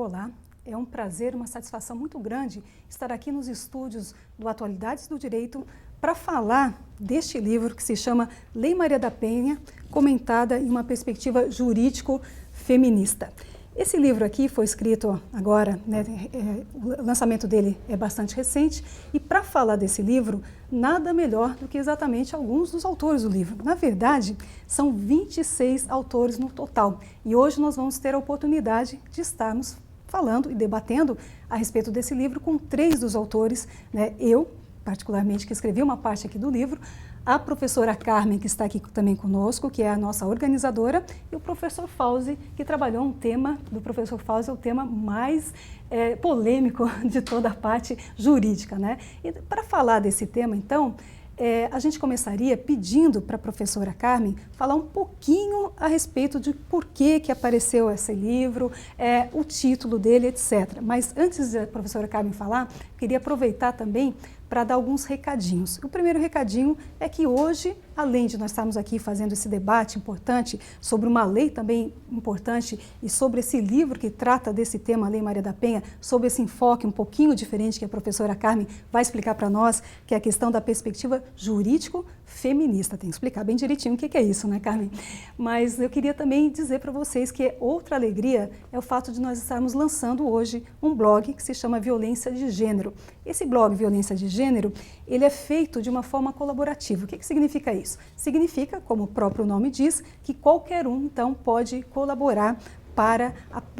Olá, é um prazer, uma satisfação muito grande estar aqui nos estúdios do Atualidades do Direito para falar deste livro que se chama Lei Maria da Penha, comentada em uma perspectiva jurídico-feminista. Esse livro aqui foi escrito agora, né, o lançamento dele é bastante recente, e para falar desse livro, nada melhor do que exatamente alguns dos autores do livro. Na verdade, são 26 autores no total, e hoje nós vamos ter a oportunidade de estarmos falando e debatendo a respeito desse livro com 3 dos autores, né, eu, particularmente, que escrevi uma parte aqui do livro, a professora Carmen, que está aqui também conosco, que é a nossa organizadora, e o professor Fauzi, que trabalhou um tema, do professor Fauzi, o tema mais polêmico de toda a parte jurídica, né? E para falar desse tema, então, a gente começaria pedindo para a professora Carmen falar um pouquinho a respeito de por que apareceu esse livro, o título dele, etc. Mas antes da professora Carmen falar, queria aproveitar também para dar alguns recadinhos. O primeiro recadinho é que hoje, além de nós estarmos aqui fazendo esse debate importante sobre uma lei também importante e sobre esse livro que trata desse tema, a Lei Maria da Penha, sobre esse enfoque um pouquinho diferente que a professora Carmen vai explicar para nós, que é a questão da perspectiva jurídico-feminista. Tem que explicar bem direitinho o que é isso, né, Carmen? Mas eu queria também dizer para vocês que outra alegria é o fato de nós estarmos lançando hoje um blog que se chama Violência de Gênero. Esse blog Violência de Gênero, ele é feito de uma forma colaborativa. O que significa isso? Significa, como o próprio nome diz, que qualquer um, então, pode colaborar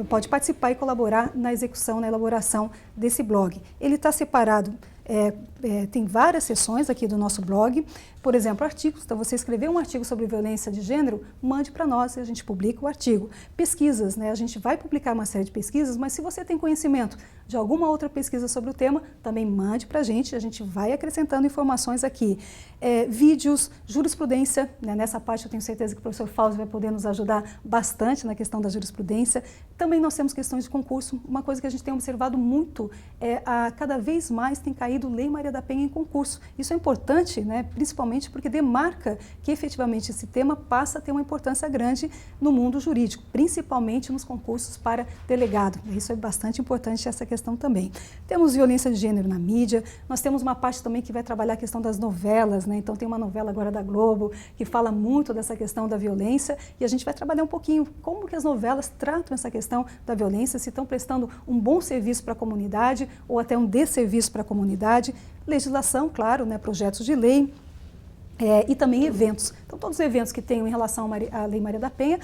pode participar e colaborar na execução, na elaboração desse blog. Ele está separado, tem várias seções aqui do nosso blog, por exemplo, artigos. Então, você escrever um artigo sobre violência de gênero, mande para nós e a gente publica o artigo. Pesquisas, né? A gente vai publicar uma série de pesquisas, mas se você tem conhecimento de alguma outra pesquisa sobre o tema, também mande para a gente vai acrescentando informações aqui. Vídeos, jurisprudência, né? Nessa parte eu tenho certeza que o professor Fauzi vai poder nos ajudar bastante na questão da jurisprudência. Também nós temos questões de concurso. Uma coisa que a gente tem observado muito cada vez mais tem caído Lei Maria da Penha em concurso. Isso é importante, né? Principalmente porque demarca que efetivamente esse tema passa a ter uma importância grande no mundo jurídico, principalmente nos concursos para delegado. Isso é bastante importante, essa questão também. Temos violência de gênero na mídia, nós temos uma parte também que vai trabalhar a questão das novelas, né? Então tem uma novela agora da Globo que fala muito dessa questão da violência e a gente vai trabalhar um pouquinho como que as novelas tratam essa questão da violência, se estão prestando um bom serviço para a comunidade ou até um desserviço para a comunidade. Legislação, claro, né? Projetos de lei. E também eventos. Então, todos os eventos que tenham em relação à Lei Maria da Penha,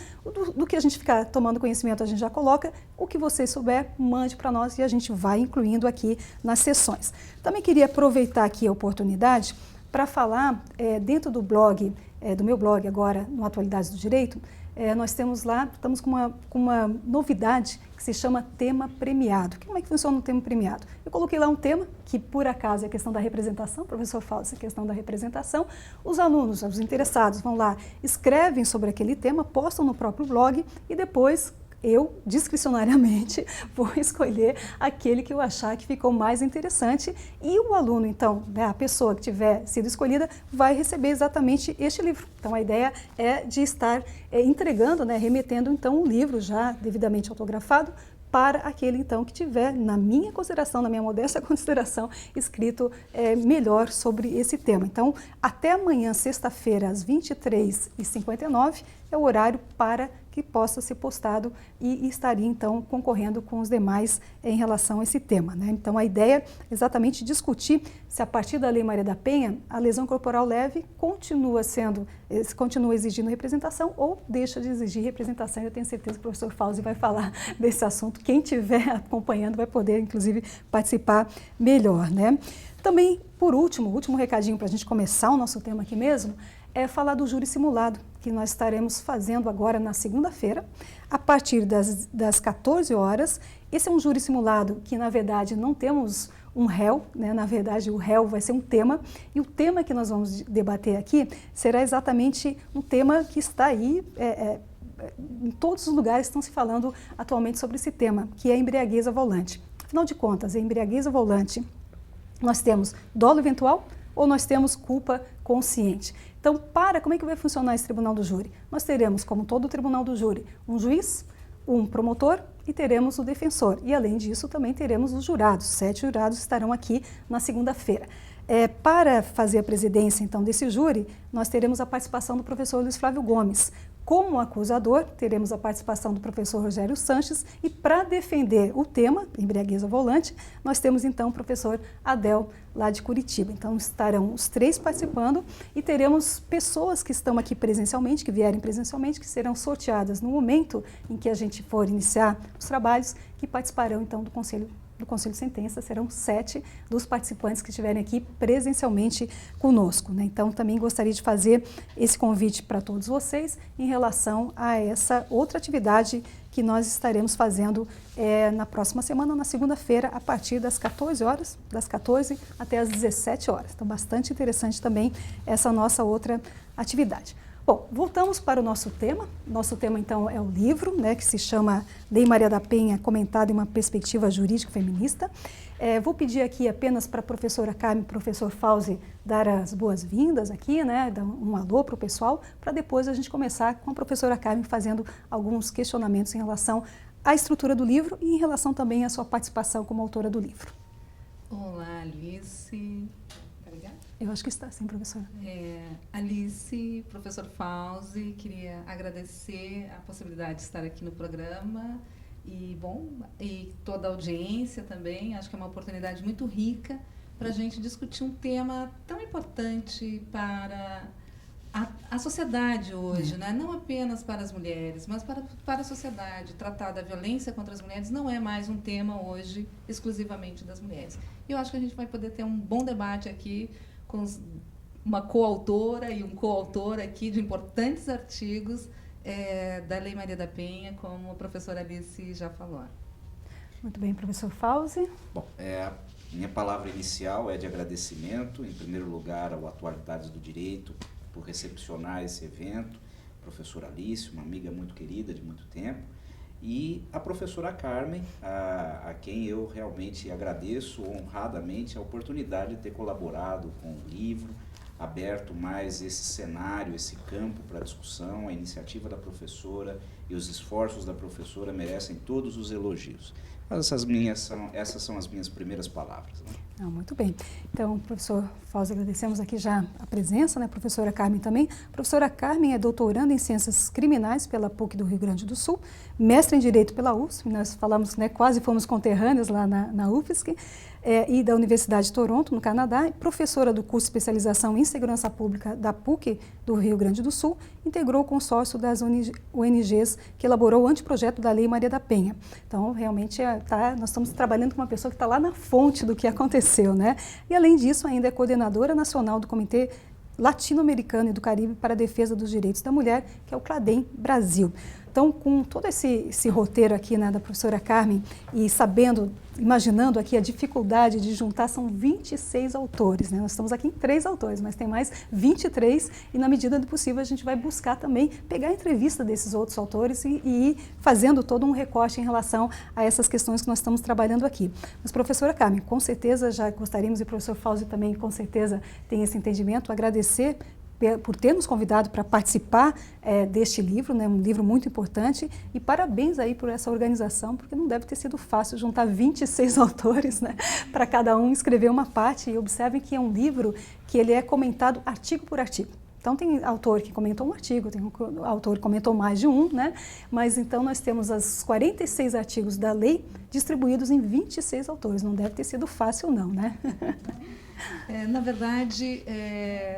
do que a gente ficar tomando conhecimento, a gente já coloca. O que você souber, mande para nós e a gente vai incluindo aqui nas sessões. Também queria aproveitar aqui a oportunidade para falar, dentro do blog, do meu blog agora, no Atualidades do Direito, nós temos lá, estamos com uma novidade que se chama tema premiado. Como é que funciona o tema premiado? Eu coloquei lá um tema, que por acaso é a questão da representação, professor Fauzi, a questão da representação. Os alunos, os interessados vão lá, escrevem sobre aquele tema, postam no próprio blog e depois eu, discricionariamente, vou escolher aquele que eu achar que ficou mais interessante e o aluno, então, a pessoa que tiver sido escolhida, vai receber exatamente este livro. Então, a ideia é de estar entregando, né, remetendo, então, um livro já devidamente autografado para aquele, então, que tiver, na minha consideração, na minha modesta consideração, escrito melhor sobre esse tema. Então, até amanhã, sexta-feira, às 23h59, é o horário para que possa ser postado e estaria, então, concorrendo com os demais em relação a esse tema, né? Então, a ideia é exatamente discutir se, a partir da Lei Maria da Penha, a lesão corporal leve continua exigindo representação ou deixa de exigir representação. Eu tenho certeza que o professor Fauzi vai falar desse assunto. Quem estiver acompanhando vai poder, inclusive, participar melhor, né? Também, por último, o último recadinho para a gente começar o nosso tema aqui mesmo, é falar do júri simulado, que nós estaremos fazendo agora na segunda-feira, a partir das 14 horas. Esse é um júri simulado que, na verdade, não temos um réu, né? Na verdade, o réu vai ser um tema, e o tema que nós vamos debater aqui será exatamente um tema que está aí, em todos os lugares estão se falando atualmente sobre esse tema, que é a embriaguez ao volante. Afinal de contas, a embriaguez ao volante, nós temos dolo eventual ou nós temos culpa consciente. Então, como é que vai funcionar esse tribunal do júri? Nós teremos, como todo tribunal do júri, um juiz, um promotor e teremos o defensor. E, além disso, também teremos os jurados. 7 jurados estarão aqui na segunda-feira. Para fazer a presidência, então, desse júri, nós teremos a participação do professor Luiz Flávio Gomes. Como acusador, teremos a participação do professor Rogério Sanches e, para defender o tema, embriaguez ao volante, nós temos, então, o professor Adel, lá de Curitiba. Então, estarão os 3 participando e teremos pessoas que estão aqui presencialmente, que vierem presencialmente, que serão sorteadas no momento em que a gente for iniciar os trabalhos, que participarão, então, do Conselho de Sentença. Serão 7 dos participantes que estiverem aqui presencialmente conosco, né? Então, também gostaria de fazer esse convite para todos vocês em relação a essa outra atividade que nós estaremos fazendo na próxima semana, na segunda-feira, a partir das 14 horas, das 14 até as 17 horas. Então, bastante interessante também essa nossa outra atividade. Bom, voltamos para o nosso tema. Nosso tema, então, é o livro, né, que se chama Lei Maria da Penha, comentada em uma perspectiva jurídica feminista. Vou pedir aqui apenas para a professora Carmen e o professor Fauzi dar as boas-vindas aqui, né, dar um alô para o pessoal, para depois a gente começar com a professora Carmen fazendo alguns questionamentos em relação à estrutura do livro e em relação também à sua participação como autora do livro. Olá, Alice. Eu acho que está sim, professora. Alice, professor Fauzi, queria agradecer a possibilidade de estar aqui no programa e toda a audiência também. Acho que é uma oportunidade muito rica para a gente discutir um tema tão importante para a sociedade hoje, né? Não apenas para as mulheres, mas para a sociedade. Tratar da violência contra as mulheres não é mais um tema hoje exclusivamente das mulheres. E eu acho que a gente vai poder ter um bom debate aqui com uma coautora e um coautor aqui de importantes artigos da Lei Maria da Penha, como a professora Alice já falou. Muito bem, professor Fauzi. Bom, minha palavra inicial é de agradecimento, em primeiro lugar, ao Atualidades do Direito, por recepcionar esse evento, professora Alice, uma amiga muito querida de muito tempo, e a professora Carmen, a quem eu realmente agradeço honradamente a oportunidade de ter colaborado com o livro, aberto mais esse cenário, esse campo para discussão. A iniciativa da professora e os esforços da professora merecem todos os elogios. Mas essas são as minhas primeiras palavras, né? Muito bem. Então, professor Fauzi, agradecemos aqui já a presença, né? Professora Carmen também. A professora Carmen é doutoranda em Ciências Criminais pela PUC do Rio Grande do Sul, mestre em Direito pela USP, nós falamos, né, quase fomos conterrâneos lá na UFSC, e da Universidade de Toronto, no Canadá, e professora do curso de especialização em Segurança Pública da PUC do Rio Grande do Sul, integrou o consórcio das ONGs que elaborou o anteprojeto da Lei Maria da Penha. Então, realmente, nós estamos trabalhando com uma pessoa que está lá na fonte do que aconteceu, né? E, além disso, ainda é coordenadora nacional do Comitê Latino-Americano e do Caribe para a Defesa dos Direitos da Mulher, que é o CLADEM Brasil. Então, com todo esse roteiro aqui, né, da professora Carmen, e imaginando aqui a dificuldade de juntar, são 26 autores, né? Nós estamos aqui em 3 autores, mas tem mais 23, e na medida do possível a gente vai buscar também pegar a entrevista desses outros autores e ir fazendo todo um recorte em relação a essas questões que nós estamos trabalhando aqui. Mas, professora Carmen, com certeza já gostaríamos, e o professor Fauzi também com certeza tem esse entendimento, agradecer por ter nos convidado para participar deste livro, né, um livro muito importante, e parabéns aí por essa organização, porque não deve ter sido fácil juntar 26 autores, né, para cada um escrever uma parte, e observem que é um livro que ele é comentado artigo por artigo. Então, tem autor que comentou um artigo, tem um autor que comentou mais de um, né? Mas então nós temos os 46 artigos da lei distribuídos em 26 autores. Não deve ter sido fácil, não, né? Na verdade,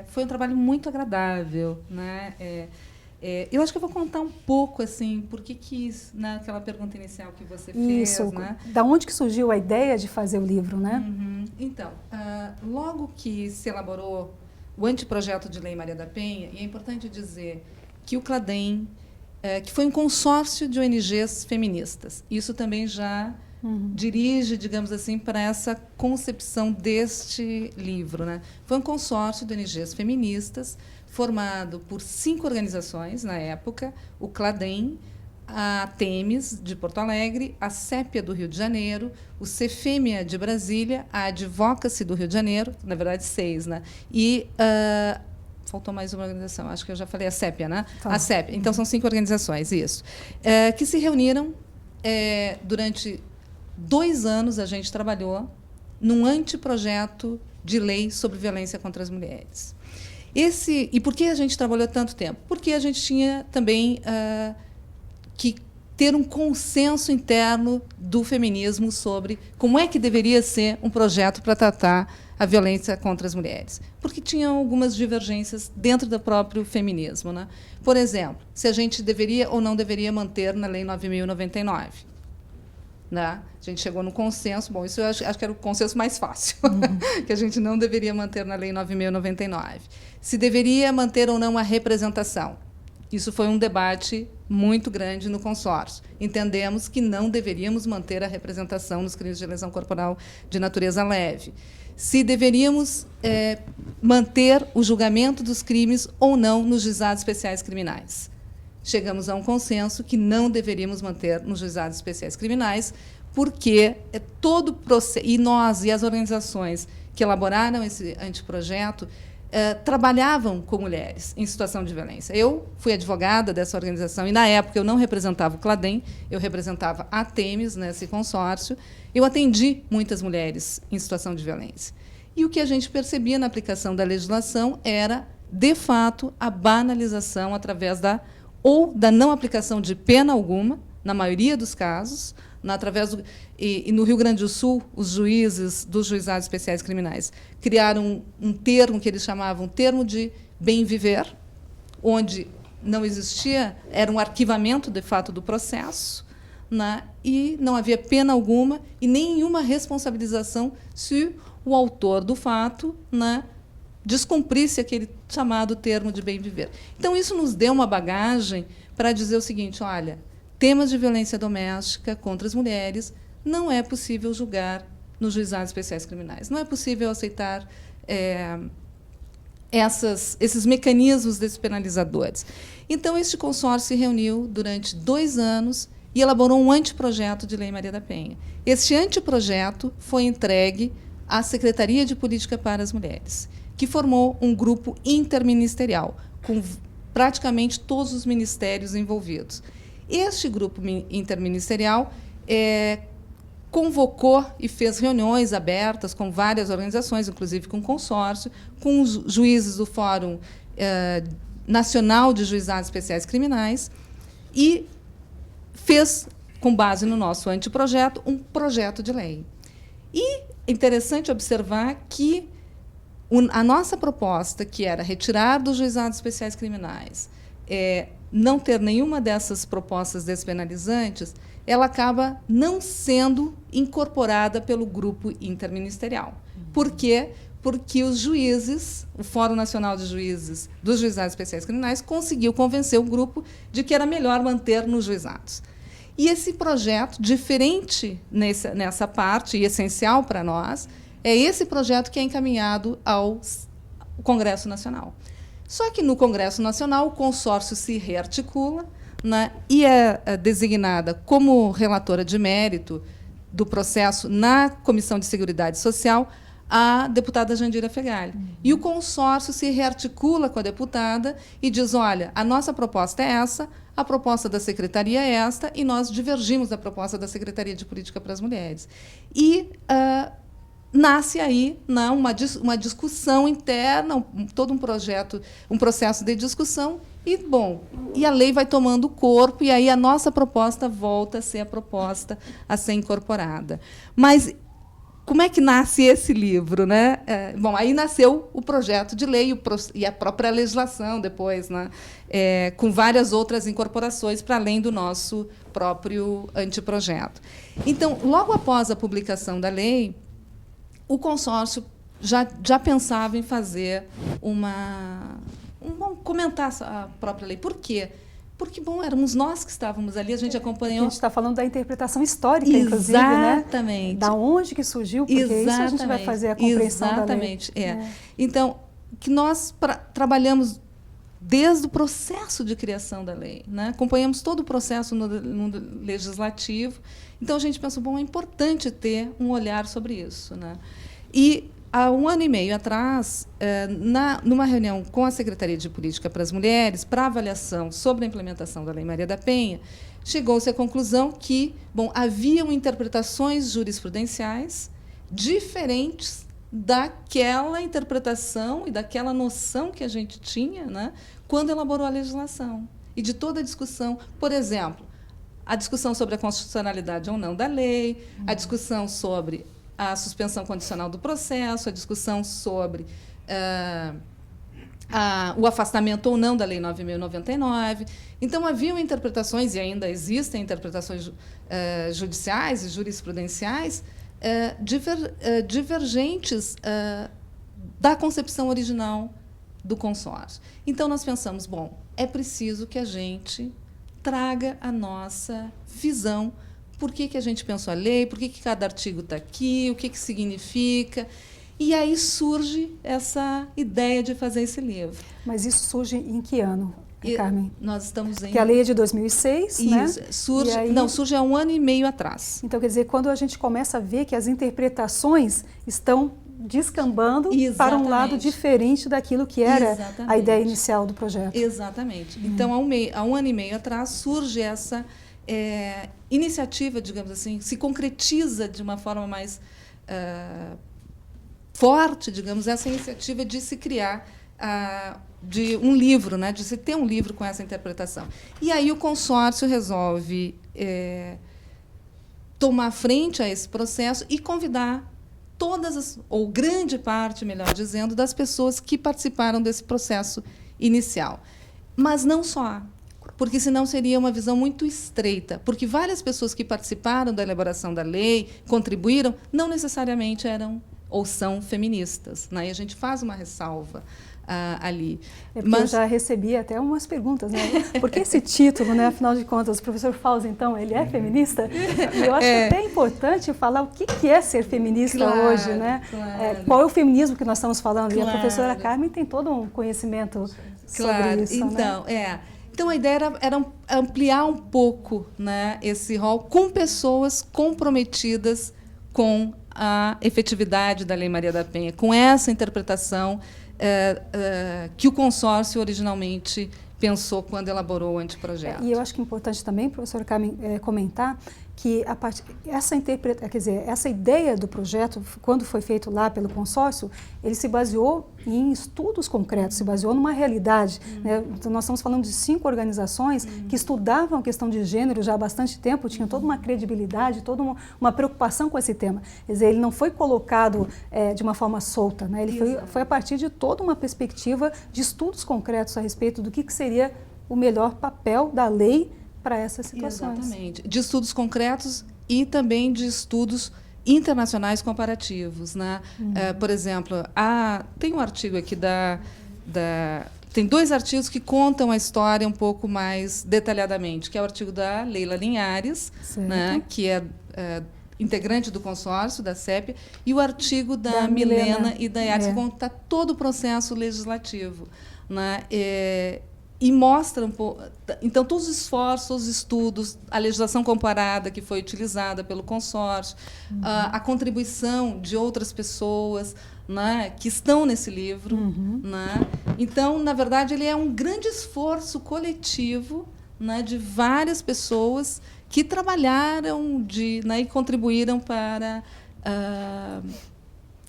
foi um trabalho muito agradável, né? Eu acho que eu vou contar um pouco, assim, por que quis, naquela pergunta inicial que você fez. Isso, né? Da onde que surgiu a ideia de fazer o livro, né? Uhum. Então, logo que se elaborou o anteprojeto de Lei Maria da Penha, e é importante dizer que o CLADEM, que foi um consórcio de ONGs feministas, isso também já dirige, digamos assim, para essa concepção deste livro, né? Foi um consórcio de ONGs feministas formado por 5 organizações na época: o CLADEM, a Temes, de Porto Alegre, a CEPIA, do Rio de Janeiro, o CEFEMIA, de Brasília, a Advocacy, do Rio de Janeiro, na verdade 6, né? E faltou mais uma organização, acho que eu já falei a CEPIA, né? Tá. A CEPIA. Então, são 5 organizações, isso, que se reuniram durante 2 anos, a gente trabalhou num anteprojeto de lei sobre violência contra as mulheres. E por que a gente trabalhou tanto tempo? Porque a gente tinha também que ter um consenso interno do feminismo sobre como é que deveria ser um projeto para tratar a violência contra as mulheres. Porque tinham algumas divergências dentro do próprio feminismo, né? Por exemplo, se a gente deveria ou não deveria manter na Lei 9.099. Né? A gente chegou no consenso, bom, isso eu acho que era o consenso mais fácil, que a gente não deveria manter na Lei 9.099. Se deveria manter ou não a representação. Isso foi um debate muito grande no consórcio. Entendemos que não deveríamos manter a representação nos crimes de lesão corporal de natureza leve. Se deveríamos manter o julgamento dos crimes ou não nos juizados especiais criminais. Chegamos a um consenso que não deveríamos manter nos juizados especiais criminais, porque todo o processo, e nós e as organizações que elaboraram esse anteprojeto trabalhavam com mulheres em situação de violência. Eu fui advogada dessa organização e, na época, eu não representava o CLADEM, eu representava a TEMES nesse consórcio. Eu atendi muitas mulheres em situação de violência. E o que a gente percebia na aplicação da legislação era, de fato, a banalização através da não aplicação de pena alguma, na maioria dos casos, e no Rio Grande do Sul, os juízes dos juizados especiais criminais criaram um termo que eles chamavam termo de bem viver, onde não existia, era um arquivamento, de fato, do processo, né, e não havia pena alguma e nenhuma responsabilização se o autor do fato, né, descumprisse aquele chamado termo de bem viver. Então, isso nos deu uma bagagem para dizer o seguinte: olha, temas de violência doméstica contra as mulheres não é possível julgar nos juizados especiais criminais. Não é possível aceitar esses mecanismos despenalizadores. Então, este consórcio se reuniu durante 2 anos e elaborou um anteprojeto de Lei Maria da Penha. Este anteprojeto foi entregue à Secretaria de Política para as Mulheres, que formou um grupo interministerial, com praticamente todos os ministérios envolvidos. Este grupo interministerial convocou e fez reuniões abertas com várias organizações, inclusive com o consórcio, com os juízes do Fórum Nacional de Juizados Especiais Criminais, e fez, com base no nosso anteprojeto, um projeto de lei. E é interessante observar que a nossa proposta, que era retirar dos juizados especiais criminais, não ter nenhuma dessas propostas despenalizantes, ela acaba não sendo incorporada pelo grupo interministerial. Por quê? Porque os juízes, o Fórum Nacional de Juízes dos Juizados Especiais Criminais, conseguiu convencer o grupo de que era melhor manter nos juizados. E esse projeto, diferente nessa parte, e essencial para nós, é esse projeto que é encaminhado ao Congresso Nacional. Só que, no Congresso Nacional, o consórcio se rearticula, né, e é designada como relatora de mérito do processo na Comissão de Seguridade Social a deputada Jandira Fegali. E o consórcio se rearticula com a deputada e diz: olha, a nossa proposta é essa, a proposta da secretaria é esta, e nós divergimos da proposta da Secretaria de Política para as Mulheres. E nasce aí, né, uma discussão interna, todo um processo de discussão, e a lei vai tomando corpo, e aí a nossa proposta volta a ser a proposta a ser incorporada. Mas como é que nasce esse livro, né? Aí nasceu o projeto de lei e a própria legislação depois, né? Com várias outras incorporações para além do nosso próprio anteprojeto. Então, logo após a publicação da lei, o consórcio já pensava em fazer comentar a própria lei. Por quê? Porque, éramos nós que estávamos ali, a gente acompanhou. A gente está falando da interpretação histórica, inclusive, né? Exatamente. Da onde que surgiu, porque isso a gente vai fazer a compreensão Exatamente, da lei. Então, que nós trabalhamos desde o processo de criação da lei, né? Acompanhamos todo o processo no legislativo. Então, a gente pensou, é importante ter um olhar sobre isso, né? E há 1 ano e meio atrás, numa reunião com a Secretaria de Política para as Mulheres, para avaliação sobre a implementação da Lei Maria da Penha, chegou-se à conclusão que, bom, haviam interpretações jurisprudenciais diferentes daquela interpretação e daquela noção que a gente tinha, né, quando elaborou a legislação. E de toda a discussão, por exemplo, a discussão sobre a constitucionalidade ou não da lei, a discussão sobre a suspensão condicional do processo, a discussão sobre o afastamento ou não da Lei 9.099. Então, haviam interpretações, e ainda existem interpretações judiciais e jurisprudenciais divergentes da concepção original do consórcio. Então, nós pensamos, bom, é preciso que a gente traga a nossa visão. Por que a gente pensou a lei, por que cada artigo está aqui, o que significa. E aí surge essa ideia de fazer esse livro. Mas isso surge em que ano, Carmen? Nós estamos em... Que a lei é de 2006, isso, né? Surge, aí... Não, surge há 1 ano e meio atrás. Então, quer dizer, quando a gente começa a ver que as interpretações estão descambando para um lado diferente daquilo que era a ideia inicial do projeto. Exatamente. Então, há 1 ano e meio atrás, surge essa iniciativa, digamos assim, se concretiza de uma forma mais forte, digamos, essa iniciativa de se criar de um livro, né, de se ter um livro com essa interpretação. E aí o consórcio resolve tomar frente a esse processo e convidar ou grande parte, melhor dizendo, das pessoas que participaram desse processo inicial. Mas não só, porque senão seria uma visão muito estreita, porque várias pessoas que participaram da elaboração da lei, contribuíram, não necessariamente eram ou são feministas, né? E a gente faz uma ressalva ali. Eu já recebi até umas perguntas, né? Por que esse título, né? Afinal de contas, o professor Fauzi, então, ele é feminista? E eu acho até importante falar o que é ser feminista hoje, né? Claro. Qual é o feminismo que nós estamos falando? E a professora Carmen tem todo um conhecimento sobre isso, então, né? Então, a ideia era ampliar um pouco, né, esse rol com pessoas comprometidas com a efetividade da Lei Maria da Penha, com essa interpretação que o consórcio originalmente pensou quando elaborou o anteprojeto. E eu acho que é importante também, professora Carmen, comentar que essa ideia do projeto, quando foi feito lá pelo consórcio, ele se baseou em estudos concretos, se baseou numa realidade. Né? Então, nós estamos falando de 5 organizações que estudavam a questão de gênero já há bastante tempo, tinham toda uma credibilidade, toda uma preocupação com esse tema. Quer dizer, ele não foi colocado de uma forma solta, né? Ele foi a partir de toda uma perspectiva de estudos concretos a respeito do que seria o melhor papel da lei para essas situações. Exatamente. De estudos concretos e também de estudos internacionais comparativos, né? Por exemplo, tem um artigo aqui tem 2 artigos que contam a história um pouco mais detalhadamente, que é o artigo da Leila Linhares, né, que é integrante do consórcio, da CEP, e o artigo da Milena e da Yates, que conta todo o processo legislativo, né? E mostra um pouco, então, todos os esforços, os estudos, a legislação comparada que foi utilizada pelo consórcio, a contribuição de outras pessoas, né, que estão nesse livro. Né? Então, na verdade, ele é um grande esforço coletivo, né, de várias pessoas que trabalharam e contribuíram para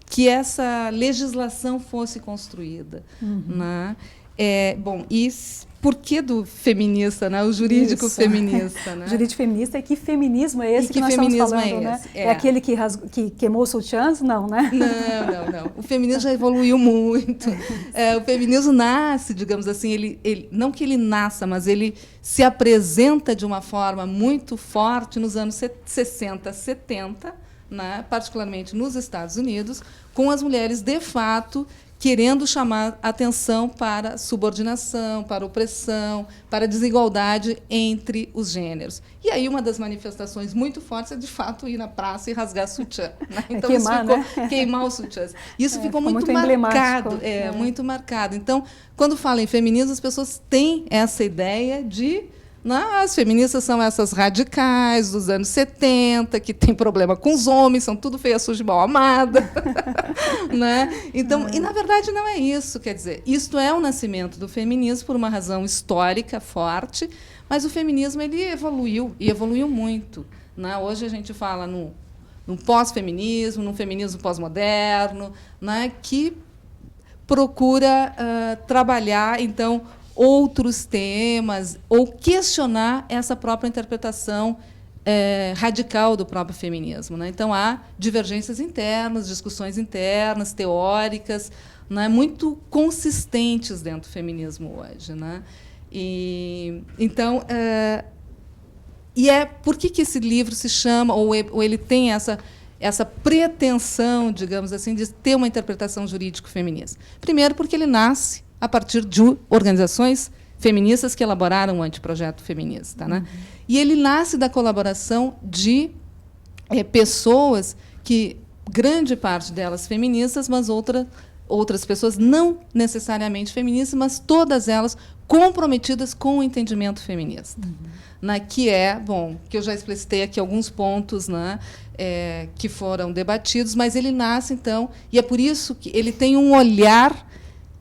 que essa legislação fosse construída. Né? Bom, e por que do feminista, né? O jurídico feminista, né? O jurídico feminista, e que feminismo é esse que nós estamos falando, né? É aquele que queimou sutiãs? Não, né? Não. O feminismo já evoluiu muito. O feminismo nasce, digamos assim, ele não que ele nasça, mas ele se apresenta de uma forma muito forte nos anos 60, 70, né? Particularmente nos Estados Unidos, com as mulheres, de fato, querendo chamar atenção para subordinação, para opressão, para desigualdade entre os gêneros. E aí uma das manifestações muito fortes é, de fato, ir na praça e rasgar sutiã. Né? Então, queimar, queimar os sutiãs. Isso ficou muito marcado. Muito marcado. Então, quando fala em feminismo, as pessoas têm essa ideia de As feministas são essas radicais dos anos 70, que tem problema com os homens, são tudo feia, suja e mal amada. Né? Então, e, na verdade, não é isso. Quer dizer, isto é o nascimento do feminismo por uma razão histórica forte, mas o feminismo ele evoluiu, e evoluiu muito. Né? Hoje a gente fala no pós-feminismo, no feminismo pós-moderno, né? Que procura trabalhar, então, outros temas ou questionar essa própria interpretação radical do próprio feminismo. Né? Então, há divergências internas, discussões internas, teóricas, né, muito consistentes dentro do feminismo hoje. Né? Então, por que esse livro se chama, ou ele tem essa pretensão, digamos assim, de ter uma interpretação jurídico-feminista? Primeiro, porque ele nasce a partir de organizações feministas que elaboraram o anteprojeto feminista. Né? E ele nasce da colaboração de pessoas que, grande parte delas feministas, mas outras pessoas não necessariamente feministas, mas todas elas comprometidas com o entendimento feminista. Né? Que eu já explicitei aqui alguns pontos, né, que foram debatidos, mas ele nasce, então, e é por isso que ele tem um olhar,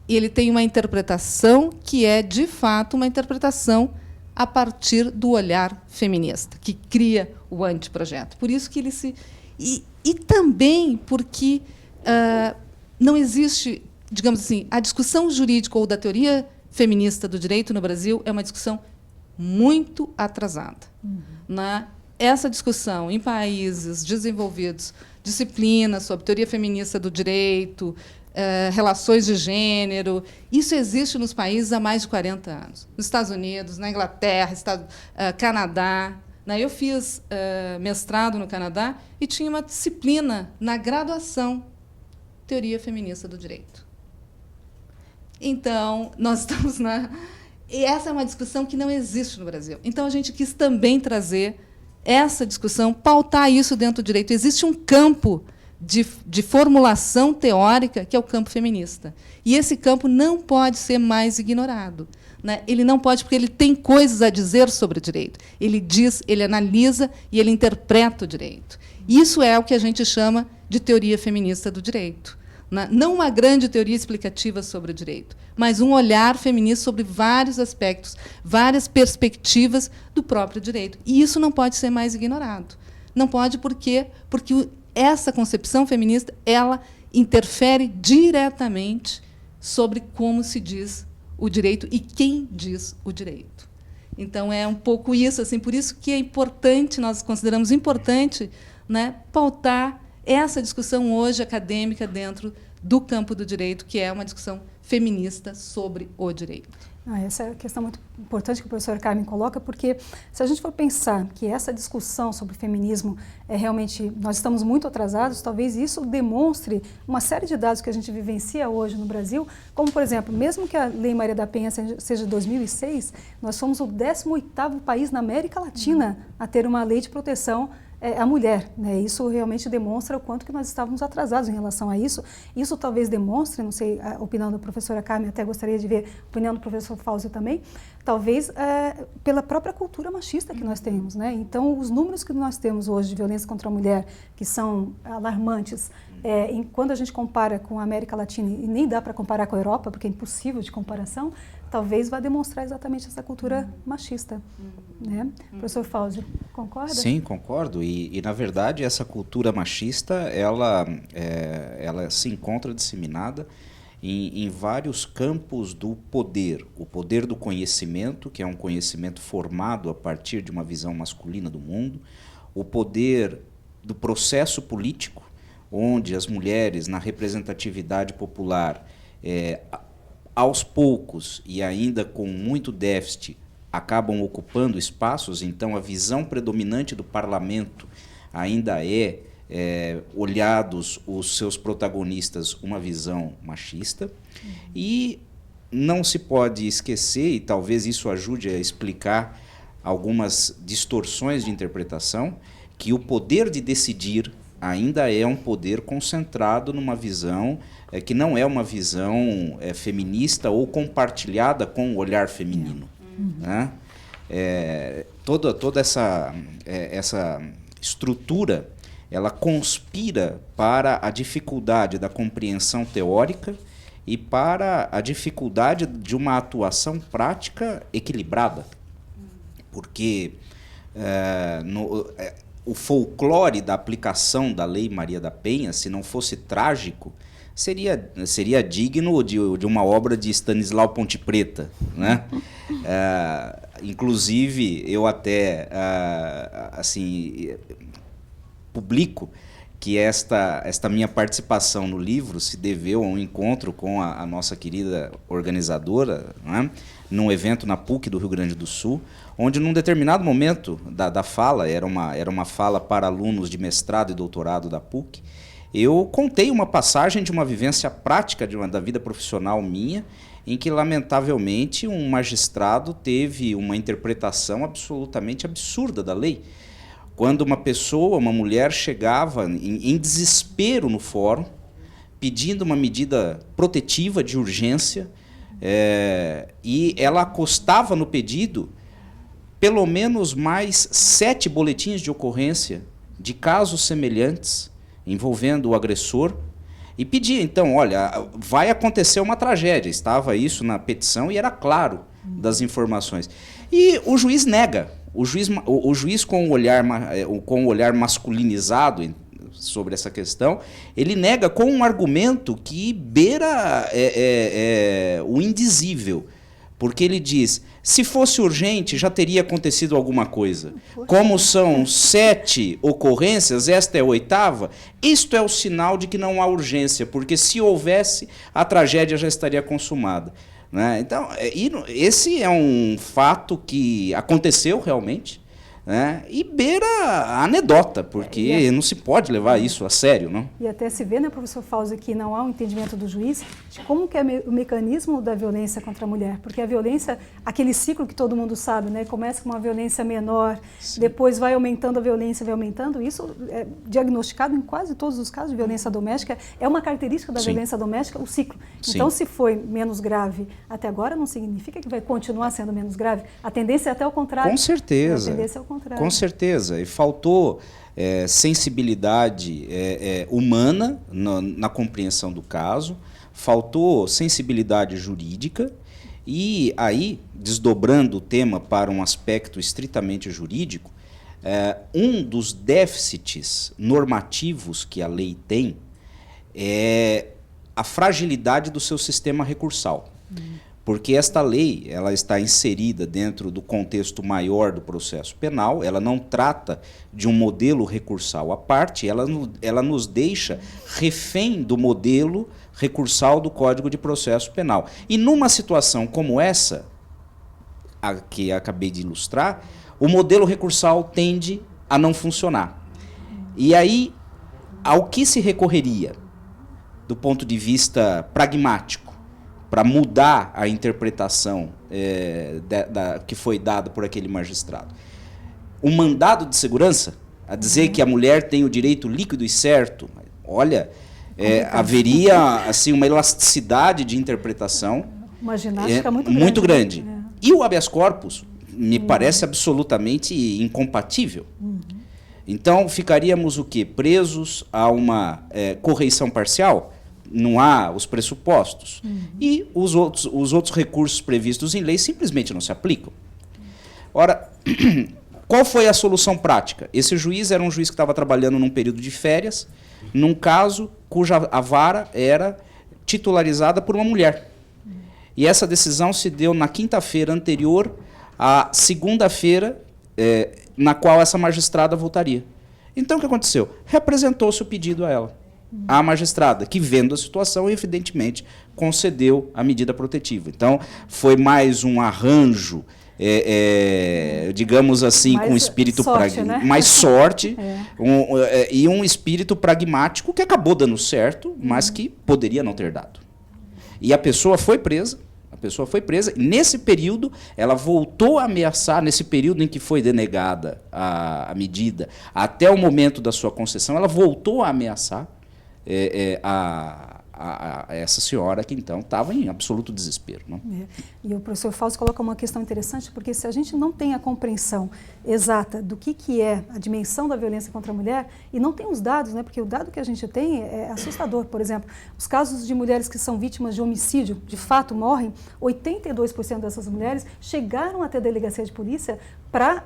ele tem uma interpretação que é, de fato, uma interpretação a partir do olhar feminista, que cria o anteprojeto. Por isso que ele se... E também porque não existe, digamos assim, a discussão jurídica ou da teoria feminista do direito no Brasil é uma discussão muito atrasada. Essa discussão em países desenvolvidos, disciplinas sobre teoria feminista do direito, relações de gênero, isso existe nos países há mais de 40 anos. Nos Estados Unidos, na Inglaterra, Canadá. Né? Eu fiz mestrado no Canadá e tinha uma disciplina na graduação, teoria feminista do direito. Então, nós estamos E essa é uma discussão que não existe no Brasil. Então, a gente quis também trazer essa discussão, pautar isso dentro do direito. Existe um campo de formulação teórica, que é o campo feminista. E esse campo não pode ser mais ignorado. Né? Ele não pode, porque ele tem coisas a dizer sobre o direito. Ele diz, ele analisa e ele interpreta o direito. Isso é o que a gente chama de teoria feminista do direito. Né? Não uma grande teoria explicativa sobre o direito, mas um olhar feminista sobre vários aspectos, várias perspectivas do próprio direito. E isso não pode ser mais ignorado. Não pode porque essa concepção feminista ela interfere diretamente sobre como se diz o direito e quem diz o direito. Então, é um pouco isso. Assim, por isso que é importante, nós consideramos importante, né, pautar essa discussão hoje acadêmica dentro do campo do direito, que é uma discussão feminista sobre o direito. Essa é uma questão muito importante que a professora Carmen coloca, porque se a gente for pensar que essa discussão sobre feminismo realmente, nós estamos muito atrasados, talvez isso demonstre uma série de dados que a gente vivencia hoje no Brasil, como, por exemplo, mesmo que a Lei Maria da Penha seja de 2006, nós somos o 18º país na América Latina a ter uma lei de proteção à mulher. Né? Isso realmente demonstra o quanto que nós estávamos atrasados em relação a isso. Isso talvez demonstre, não sei a opinião da professora Carmen, até gostaria de ver a opinião do professor Fauzi também, talvez pela própria cultura machista que nós temos. Né? Então, os números que nós temos hoje de violência contra a mulher, que são alarmantes, quando a gente compara com a América Latina, e nem dá para comparar com a Europa, porque é impossível de comparação, talvez vá demonstrar exatamente essa cultura machista. Né? Professor Fauzi, concorda? Sim, concordo. E, na verdade, essa cultura machista, ela se encontra disseminada em vários campos do poder. O poder do conhecimento, que é um conhecimento formado a partir de uma visão masculina do mundo. O poder do processo político, onde as mulheres, na representatividade popular, aos poucos e ainda com muito déficit, acabam ocupando espaços. Então, a visão predominante do parlamento ainda olhados os seus protagonistas, uma visão machista. E não se pode esquecer, e talvez isso ajude a explicar algumas distorções de interpretação, que o poder de decidir ainda é um poder concentrado numa visão que não é uma visão feminista ou compartilhada com o olhar feminino. Né? toda essa estrutura, ela conspira para a dificuldade da compreensão teórica e para a dificuldade de uma atuação prática equilibrada. Porque o folclore da aplicação da Lei Maria da Penha, se não fosse trágico, seria digno de uma obra de Stanislau Ponte Preta, né? Inclusive, eu até assim, publico que esta minha participação no livro se deveu a um encontro com a nossa querida organizadora, né, num evento na PUC do Rio Grande do Sul, onde, num determinado momento da fala, era uma fala para alunos de mestrado e doutorado da PUC, eu contei uma passagem de uma vivência prática da vida profissional minha, em que, lamentavelmente, um magistrado teve uma interpretação absolutamente absurda da lei. Quando uma mulher chegava em desespero no fórum, pedindo uma medida protetiva de urgência, e ela acostava no pedido pelo menos mais 7 boletins de ocorrência de casos semelhantes envolvendo o agressor, e pedia, então, olha, vai acontecer uma tragédia. Estava isso na petição e era claro das informações. E o juiz nega. O juiz com o olhar masculinizado sobre essa questão, ele nega com um argumento que beira o indizível. Porque ele diz, se fosse urgente, já teria acontecido alguma coisa. Como são 7 ocorrências, esta é a 8ª, isto é o sinal de que não há urgência, porque se houvesse, a tragédia já estaria consumada. Né? Então, esse é um fato que aconteceu realmente, né? E beira a anedota, porque não se pode levar isso a sério. Não? E até se vê, né, professor Fauzi, que não há um entendimento do juiz de como que é o mecanismo da violência contra a mulher. Porque a violência, aquele ciclo que todo mundo sabe, né, começa com uma violência menor, sim, depois vai aumentando a violência, vai aumentando. Isso é diagnosticado em quase todos os casos de violência doméstica. É uma característica da, sim, violência doméstica, o ciclo. Sim. Então, se foi menos grave até agora, não significa que vai continuar sendo menos grave. A tendência é até o contrário. Com certeza. A tendência é o contrário. Com certeza. E faltou sensibilidade humana na compreensão do caso, faltou sensibilidade jurídica, e aí, desdobrando o tema para um aspecto estritamente jurídico, um dos déficits normativos que a lei tem é a fragilidade do seu sistema recursal. Porque esta lei, ela está inserida dentro do contexto maior do processo penal, ela não trata de um modelo recursal à parte, ela nos deixa refém do modelo recursal do Código de Processo Penal. E numa situação como essa, a que acabei de ilustrar, o modelo recursal tende a não funcionar. E aí, ao que se recorreria, do ponto de vista pragmático, para mudar a interpretação que foi dada por aquele magistrado? Um mandado de segurança, a dizer que a mulher tem o direito líquido e certo. Olha, haveria assim, uma elasticidade de interpretação uma ginástica muito grande. E o habeas corpus me parece absolutamente incompatível. Então, ficaríamos o quê? Presos a uma correição parcial? Não há os pressupostos. E os outros recursos previstos em lei simplesmente não se aplicam. Ora, qual foi a solução prática? Esse juiz era um juiz que estava trabalhando num período de férias, num caso cuja a vara era titularizada por uma mulher. E essa decisão se deu na quinta-feira anterior à segunda-feira, na qual essa magistrada voltaria. Então, o que aconteceu? Representou-se o pedido a ela. A magistrada, que vendo a situação, evidentemente, concedeu a medida protetiva. Então, foi mais um arranjo, digamos assim, com espírito sorte, né? mais sorte, e um espírito pragmático que acabou dando certo, mas que poderia não ter dado. E a pessoa foi presa. Nesse período, ela voltou a ameaçar, nesse período em que foi denegada a medida, até o momento da sua concessão, ela voltou a ameaçar a a essa senhora que então estava em absoluto desespero. Não? E o professor Fausto coloca uma questão interessante, porque se a gente não tem a compreensão exata do que é a dimensão da violência contra a mulher, e não tem os dados, né, porque o dado que a gente tem é assustador. Por exemplo, os casos de mulheres que são vítimas de homicídio, de fato morrem, 82% dessas mulheres chegaram até a delegacia de polícia para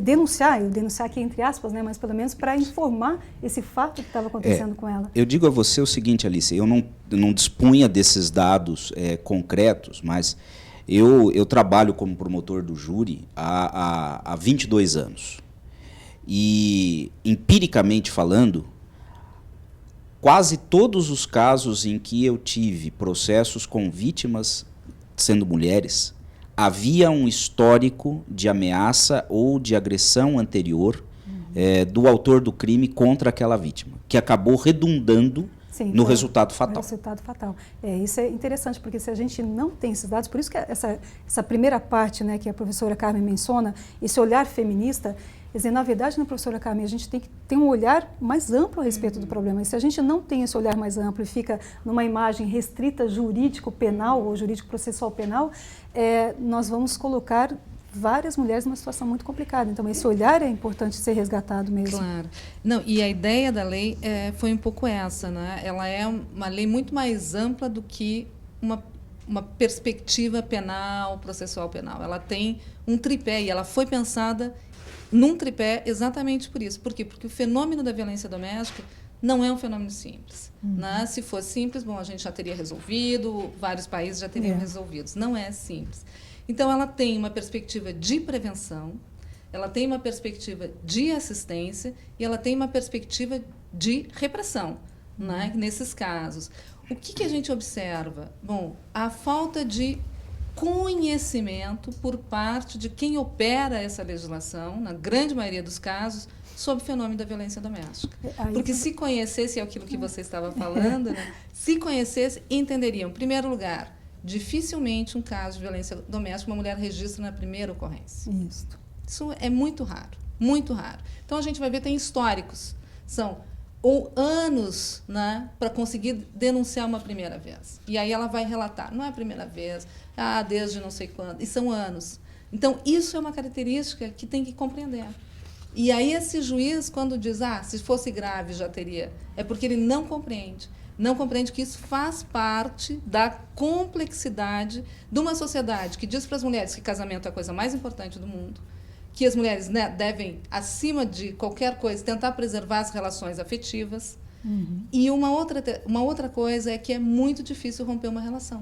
denunciar aqui entre aspas, né, mas pelo menos para informar esse fato que estava acontecendo com ela. Eu digo a você o seguinte, Alice, eu não dispunha desses dados concretos, mas eu trabalho como promotor do júri há 22 anos. E, empiricamente falando, quase todos os casos em que eu tive processos com vítimas sendo mulheres, havia um histórico de ameaça ou de agressão anterior do autor do crime contra aquela vítima, que acabou redundando no resultado fatal. Resultado fatal. Isso é interessante, porque se a gente não tem esses dados, por isso que essa primeira parte, né, que a professora Carmen menciona, esse olhar feminista, quer dizer, na verdade, né, professora Carmen, a gente tem que ter um olhar mais amplo a respeito do problema. E se a gente não tem esse olhar mais amplo e fica numa imagem restrita jurídico-penal ou jurídico-processual-penal, nós vamos colocar várias mulheres numa situação muito complicada. Então, esse olhar é importante ser resgatado mesmo. Claro. Não, e a ideia da lei foi um pouco essa, né? Ela é uma lei muito mais ampla do que uma perspectiva penal, processual penal. Ela tem um tripé e ela foi pensada num tripé exatamente por isso. Por quê? Porque o fenômeno da violência doméstica não é um fenômeno simples. Né? Se fosse simples, bom, a gente já teria resolvido, vários países já teriam resolvido. Não é simples. Então, ela tem uma perspectiva de prevenção, ela tem uma perspectiva de assistência e ela tem uma perspectiva de repressão, né? Nesses casos. O que a gente observa? Bom, a falta de conhecimento por parte de quem opera essa legislação, na grande maioria dos casos, sobre o fenômeno da violência doméstica. Porque se conhecesse, é aquilo que você estava falando, né? Se conhecesse, entenderiam, em primeiro lugar, dificilmente um caso de violência doméstica uma mulher registra na primeira ocorrência. Isso é muito raro, muito raro. Então, a gente vai ver, tem históricos, são anos, né, para conseguir denunciar uma primeira vez. E aí ela vai relatar, não é a primeira vez, desde não sei quando, e são anos. Então, isso é uma característica que tem que compreender. E aí esse juiz, quando diz, se fosse grave já teria, é porque ele não compreende. Não compreende que isso faz parte da complexidade de uma sociedade que diz para as mulheres que casamento é a coisa mais importante do mundo, que as mulheres, né, devem, acima de qualquer coisa, tentar preservar as relações afetivas. E uma outra coisa é que é muito difícil romper uma relação.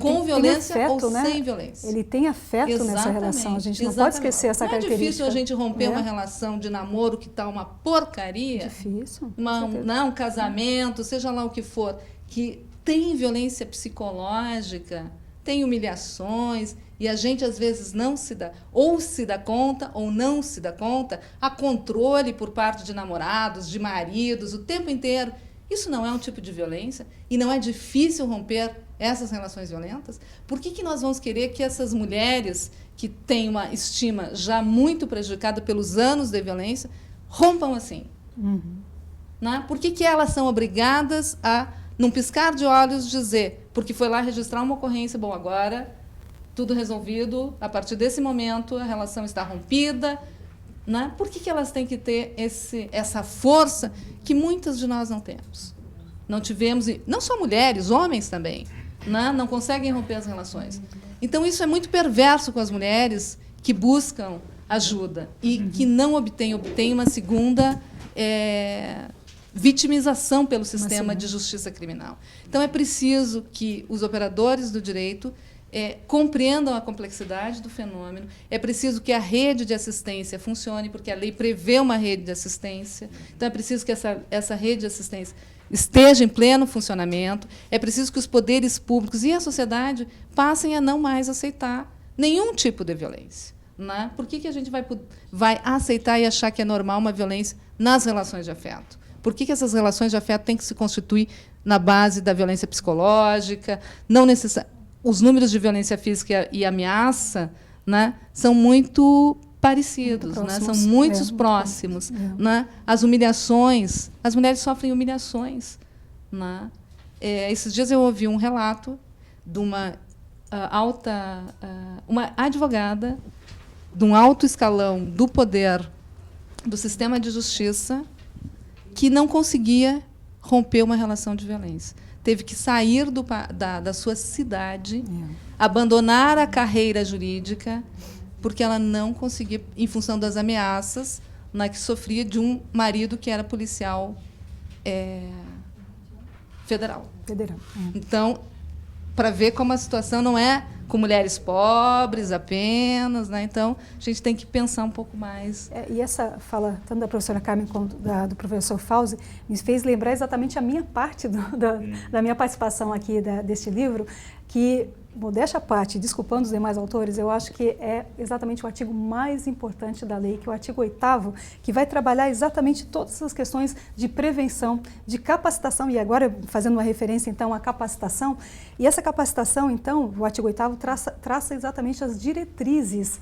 Com violência afeto, ou né? Sem violência. Ele tem afeto nessa relação. A gente não pode esquecer essa característica. Não é difícil a gente romper uma relação de namoro que está uma porcaria. Difícil. Um casamento, seja lá o que for, que tem violência psicológica, tem humilhações, e a gente às vezes não se dá conta ou não se dá conta, há controle por parte de namorados, de maridos, o tempo inteiro. Isso não é um tipo de violência e não é difícil romper essas relações violentas? Por que nós vamos querer que essas mulheres que têm uma estima já muito prejudicada pelos anos de violência rompam assim? Né? Por que elas são obrigadas a, num piscar de olhos, dizer, porque foi lá registrar uma ocorrência, bom, agora tudo resolvido, a partir desse momento a relação está rompida? Né? Por que elas têm que ter essa força que muitas de nós não temos? Não tivemos, e não só mulheres, homens também, né? Não conseguem romper as relações. Então, isso é muito perverso com as mulheres que buscam ajuda e que não obtêm uma segunda vitimização pelo sistema de justiça criminal. Então, é preciso que os operadores do direito compreendam a complexidade do fenômeno, é preciso que a rede de assistência funcione, porque a lei prevê uma rede de assistência, então é preciso que essa rede de assistência esteja em pleno funcionamento, é preciso que os poderes públicos e a sociedade passem a não mais aceitar nenhum tipo de violência. Né? Por que a gente vai aceitar e achar que é normal uma violência nas relações de afeto? Por que essas relações de afeto têm que se constituir na base da violência psicológica? Não necessariamente. Os números de violência física e ameaça, né, são muito parecidos, né, são muito próximos. Né? As humilhações, as mulheres sofrem humilhações. né? Esses dias eu ouvi um relato de uma uma advogada de um alto escalão do poder do sistema de justiça que não conseguia romper uma relação de violência. Teve que sair da sua cidade, abandonar a carreira jurídica, porque ela não conseguia, em função das ameaças que sofria de um marido que era policial federal. Então, para ver como a situação não é com mulheres pobres apenas, né? Então, a gente tem que pensar um pouco mais. E essa fala, tanto da professora Carmen quanto do professor Fauzi, me fez lembrar exatamente a minha parte da minha participação aqui deste livro, que, modéstia à parte, desculpando os demais autores, eu acho que é exatamente o artigo mais importante da lei, que é o artigo 8º, que vai trabalhar exatamente todas as questões de prevenção, de capacitação, e agora fazendo uma referência, então, à capacitação. E essa capacitação, então, o artigo 8º traça exatamente as diretrizes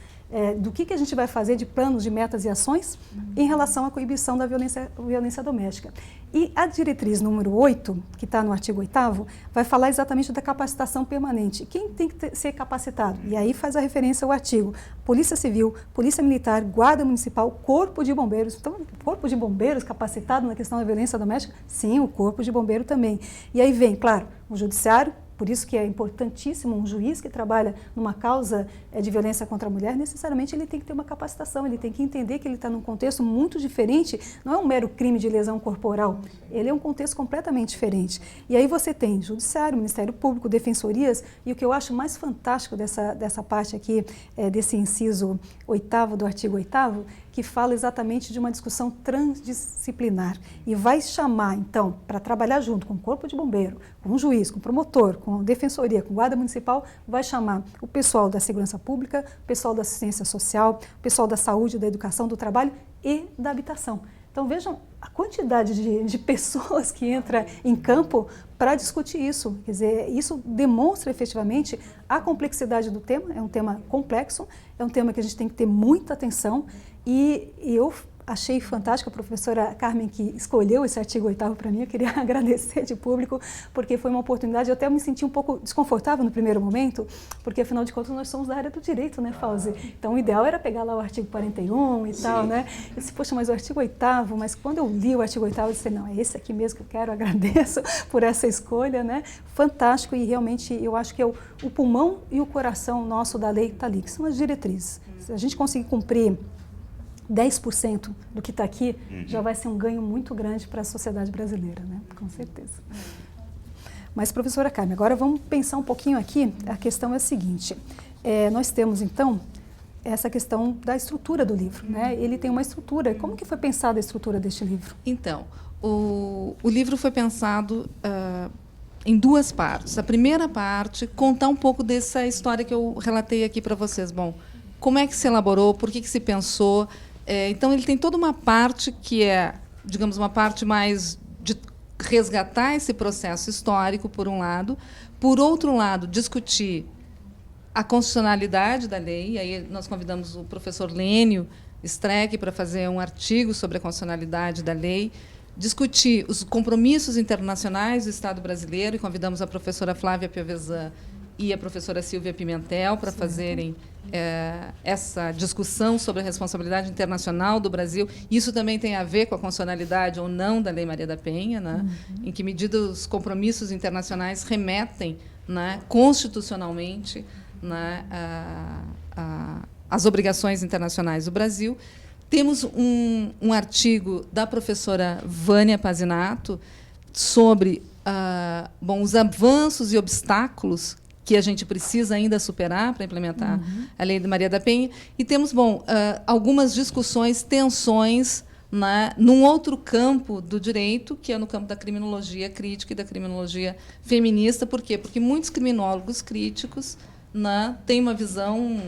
do que a gente vai fazer de planos, de metas e ações em relação à coibição da violência doméstica. E a diretriz número 8, que está no artigo 8º, vai falar exatamente da capacitação permanente. Quem tem que ser capacitado? E aí faz a referência ao artigo: Polícia Civil, Polícia Militar, Guarda Municipal, Corpo de Bombeiros. Então, o Corpo de Bombeiros capacitado na questão da violência doméstica? Sim, o Corpo de Bombeiro também. E aí vem, claro, o Judiciário. Por isso que é importantíssimo um juiz que trabalha numa causa de violência contra a mulher, necessariamente ele tem que ter uma capacitação, ele tem que entender que ele está num contexto muito diferente, não é um mero crime de lesão corporal, ele é um contexto completamente diferente. E aí você tem Judiciário, Ministério Público, Defensorias, e o que eu acho mais fantástico dessa parte aqui, desse inciso 8º do artigo 8º, que fala exatamente de uma discussão transdisciplinar e vai chamar, então, para trabalhar junto com o Corpo de Bombeiro, com o juiz, com o promotor, com a Defensoria, com a Guarda Municipal, vai chamar o pessoal da Segurança Pública, o pessoal da Assistência Social, o pessoal da Saúde, da Educação, do Trabalho e da Habitação. Então, vejam a quantidade de pessoas que entra em campo para discutir isso. Quer dizer, isso demonstra efetivamente a complexidade do tema. É um tema complexo, é um tema que a gente tem que ter muita atenção. E eu achei fantástica a professora Carmen que escolheu esse artigo 8º para mim. Eu queria agradecer de público, porque foi uma oportunidade. Eu até me senti um pouco desconfortável no primeiro momento, porque afinal de contas nós somos da área do direito, né, Fauzi? Então o ideal era pegar lá o artigo 41 e tal, né? Eu disse, poxa, mas o artigo 8º, mas quando eu li o artigo 8º, eu disse, não, é esse aqui mesmo que eu quero, agradeço por essa escolha, né? Fantástico, e realmente eu acho que é o pulmão e o coração nosso da lei está ali, que são as diretrizes. Se a gente conseguir cumprir 10% do que está aqui, já vai ser um ganho muito grande para a sociedade brasileira, né? Com certeza. Mas, professora Carmen, agora vamos pensar um pouquinho aqui. A questão é a seguinte, nós temos, então, essa questão da estrutura do livro, né? Ele tem uma estrutura. Como que foi pensada a estrutura deste livro? Então, o livro foi pensado em duas partes. A primeira parte, contar um pouco dessa história que eu relatei aqui para vocês. Bom, como é que se elaborou, por que se pensou. Então, ele tem toda uma parte que é, digamos, uma parte mais de resgatar esse processo histórico, por um lado. Por outro lado, discutir a constitucionalidade da lei. Aí nós convidamos o professor Lênio Streck para fazer um artigo sobre a constitucionalidade da lei, discutir os compromissos internacionais do Estado brasileiro, e convidamos a professora Flávia Piovesan e a professora Silvia Pimentel para fazerem essa discussão sobre a responsabilidade internacional do Brasil. Isso também tem a ver com a constitucionalidade ou não da Lei Maria da Penha, né? Em que medida os compromissos internacionais remetem, né, constitucionalmente, né, às obrigações internacionais do Brasil. Temos um artigo da professora Vânia Pazinato sobre os avanços e obstáculos que a gente precisa ainda superar para implementar a Lei de Maria da Penha. E temos algumas discussões, tensões, né, num outro campo do direito, que é no campo da criminologia crítica e da criminologia feminista. Por quê? Porque muitos criminólogos críticos, né, têm uma visão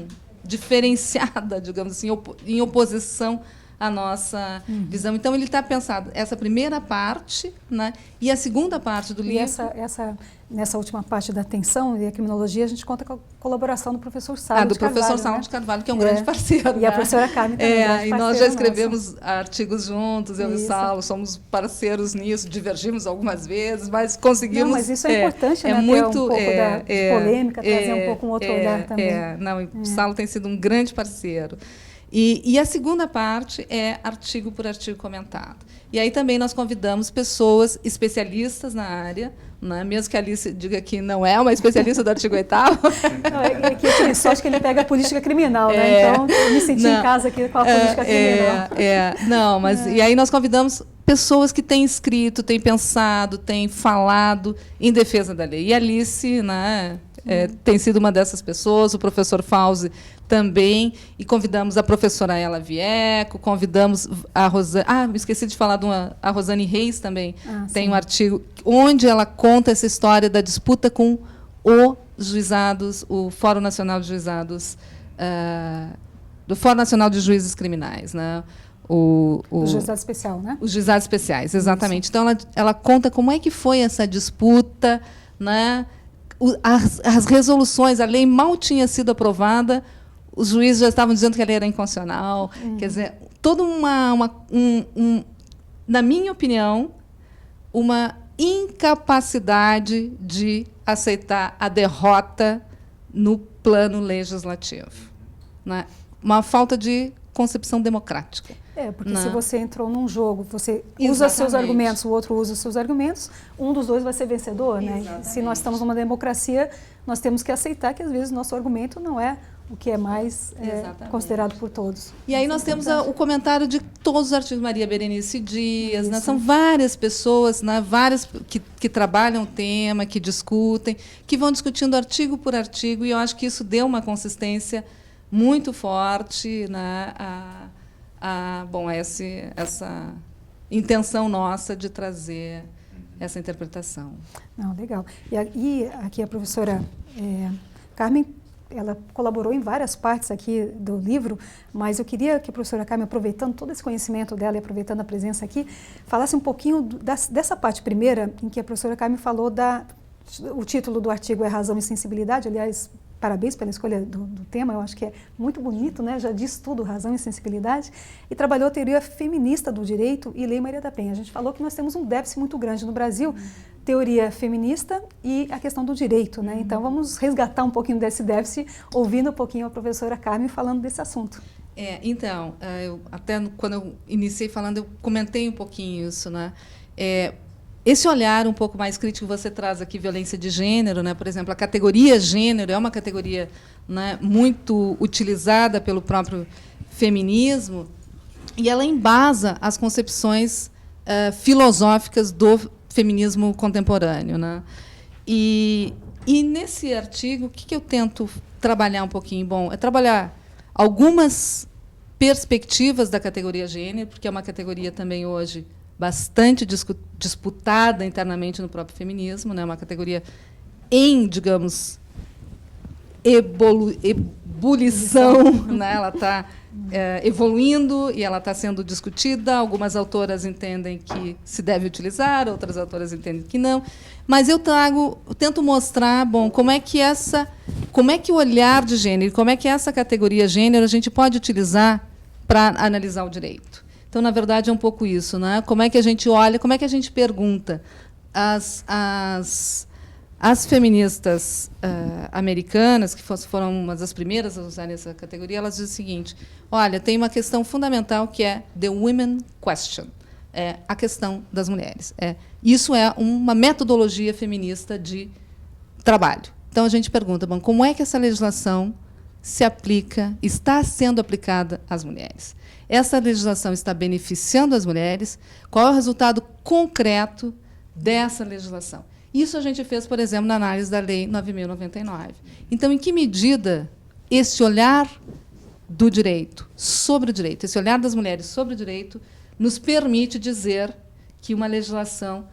diferenciada, digamos assim, em oposição a nossa visão. Então, ele está pensado essa primeira parte, né, e a segunda parte do livro. E nessa última parte da atenção e a criminologia, a gente conta com a colaboração do professor Saulo de Carvalho. Do professor Saulo de Carvalho, que é um grande parceiro. E a professora Carmen também. E nós já escrevemos artigos juntos, eu e o Saulo, somos parceiros nisso, divergimos algumas vezes, mas conseguimos. Não, mas isso é importante, né? Muito, ter um pouco de polêmica, trazer um pouco um outro olhar também. O Saulo tem sido um grande parceiro. E a segunda parte é artigo por artigo comentado. E aí também nós convidamos pessoas especialistas na área, né? Mesmo que a Alice diga que não é uma especialista do artigo 8º. É que eu tive sorte que ele pega a política criminal, né? Então, eu me senti em casa aqui com a política criminal. E aí nós convidamos pessoas que têm escrito, têm pensado, têm falado em defesa da lei. E a Alice, né, tem sido uma dessas pessoas, o professor Fauzi também, e convidamos a professora Ela Vieco, convidamos a Rosane... me esqueci de falar a Rosane Reis também. Tem um artigo onde ela conta essa história da disputa com os juizados, o Fórum Nacional de Juizados, do Fórum Nacional de Juízes Criminais, né? O juizado especial, né? Os juizados especiais, exatamente. Isso. Então, ela conta como é que foi essa disputa, né? As resoluções, a lei mal tinha sido aprovada, os juízes já estavam dizendo que a lei era inconstitucional. Quer dizer, toda na minha opinião, uma incapacidade de aceitar a derrota no plano legislativo, né? Uma falta de concepção democrática. Porque se você entrou num jogo, você usa seus argumentos, o outro usa os seus argumentos, um dos dois vai ser vencedor, né? Se nós estamos numa democracia, nós temos que aceitar que, às vezes, o nosso argumento não é o que é mais considerado por todos. E aí nós temos o comentário de todos os artigos, Maria Berenice Dias, né? São várias pessoas, né? Várias que trabalham o tema, que discutem, que vão discutindo artigo por artigo, e eu acho que isso deu uma consistência muito forte, né? Essa intenção nossa de trazer essa interpretação. Não, legal. E aqui a professora Carmen, ela colaborou em várias partes aqui do livro, mas eu queria que a professora Carmen, aproveitando todo esse conhecimento dela e aproveitando a presença aqui, falasse um pouquinho dessa parte primeira, em que a professora Carmen falou o título do artigo é Razão e Sensibilidade. Aliás, parabéns pela escolha do tema, eu acho que é muito bonito, né? Já diz tudo, razão e sensibilidade. E trabalhou a teoria feminista do direito e Lei Maria da Penha. A gente falou que nós temos um déficit muito grande no Brasil, teoria feminista e a questão do direito, né? Então, vamos resgatar um pouquinho desse déficit, ouvindo um pouquinho a professora Carmen falando desse assunto. Eu, até quando eu iniciei falando, eu comentei um pouquinho isso, né? Esse olhar um pouco mais crítico, você traz aqui violência de gênero, né? Por exemplo, a categoria gênero é uma categoria, né, muito utilizada pelo próprio feminismo, e ela embasa as concepções filosóficas do feminismo contemporâneo, né? E nesse artigo, o que eu tento trabalhar um pouquinho? Bom, é trabalhar algumas perspectivas da categoria gênero, porque é uma categoria também hoje bastante disputada internamente no próprio feminismo, né? Uma categoria em, digamos, ebulição, né? Ela está evoluindo e ela está sendo discutida. Algumas autoras entendem que se deve utilizar, outras autoras entendem que não. Mas eu tento mostrar, como é que o olhar de gênero, como é que essa categoria gênero a gente pode utilizar para analisar o direito. Então, na verdade, é um pouco isso, né? Como é que a gente olha, como é que a gente pergunta? As feministas americanas, que foram uma das primeiras a usarem essa categoria, elas dizem o seguinte: olha, tem uma questão fundamental que é the women question, a questão das mulheres. Isso é uma metodologia feminista de trabalho. Então, a gente pergunta, como é que essa legislação se aplica, está sendo aplicada às mulheres? Essa legislação está beneficiando as mulheres? Qual é o resultado concreto dessa legislação? Isso a gente fez, por exemplo, na análise da Lei 9.099. Então, em que medida esse olhar do direito sobre o direito, esse olhar das mulheres sobre o direito, nos permite dizer que uma legislação,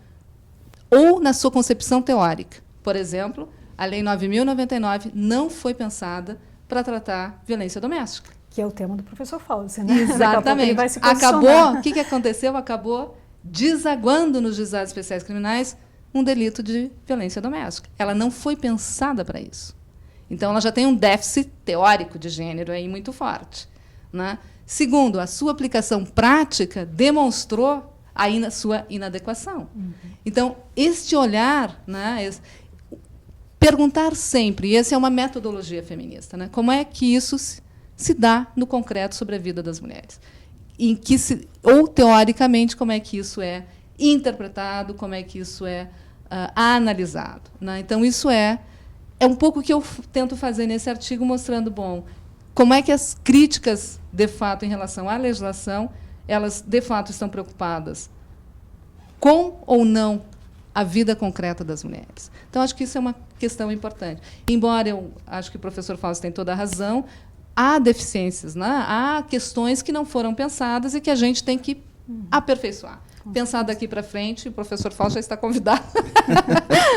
ou na sua concepção teórica, por exemplo, a Lei 9.099 não foi pensada para tratar violência doméstica. Que é o tema do professor Fauzi, né? Exatamente. Ele vai se posicionar. Acabou, o que aconteceu? Acabou desaguando nos juizados especiais criminais um delito de violência doméstica. Ela não foi pensada para isso. Então, ela já tem um déficit teórico de gênero aí muito forte, né? Segundo, a sua aplicação prática demonstrou a sua inadequação. Então, este olhar, né, perguntar sempre, e essa é uma metodologia feminista, né, como é que isso se dá no concreto sobre a vida das mulheres? Ou, teoricamente, como é que isso é interpretado, como é que isso é analisado, né? Então, isso é um pouco o que eu tento fazer nesse artigo, mostrando, bom, como é que as críticas, de fato, em relação à legislação, elas, de fato, estão preocupadas com ou não a vida concreta das mulheres. Então, acho que isso é uma questão importante. Embora eu acho que o professor Fauzi tem toda a razão, há deficiências, né? Há questões que não foram pensadas e que a gente tem que aperfeiçoar. Pensar daqui para frente, o professor Fauzi já está convidado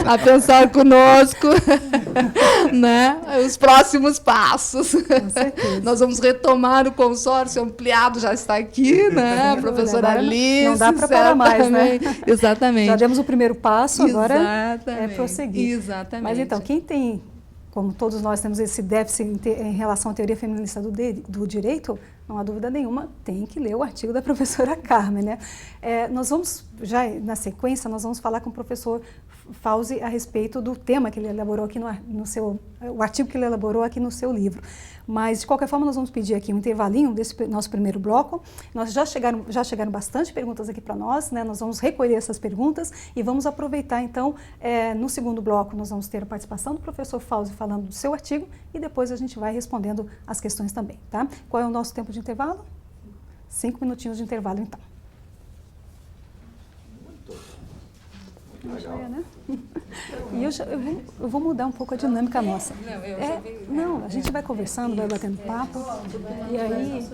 a pensar conosco, né, os próximos passos. Com certeza. Nós vamos retomar o consórcio ampliado, já está aqui, né, a professora Alice. Não dá para parar mais, né? Exatamente. Já demos o primeiro passo, agora é prosseguir. Exatamente. Mas, então, quem tem, como todos nós temos esse déficit em relação à teoria feminista do direito, não há dúvida nenhuma, tem que ler o artigo da professora Carmen, né? Nós vamos, já na sequência, nós vamos falar com o professor Fauzi a respeito do tema que ele elaborou aqui o artigo que ele elaborou aqui no seu livro. Mas, de qualquer forma, nós vamos pedir aqui um intervalinho desse nosso primeiro bloco. Já chegaram bastante perguntas aqui para nós, né? Nós vamos recolher essas perguntas e vamos aproveitar, então, no segundo bloco, nós vamos ter a participação do professor Fauzi falando do seu artigo e depois a gente vai respondendo as questões também, tá? Qual é o nosso tempo de intervalo? 5 minutinhos de intervalo, então. Legal. Né? E eu vou mudar um pouco a dinâmica nossa. Não, a gente vai conversando, vai batendo papo, e aí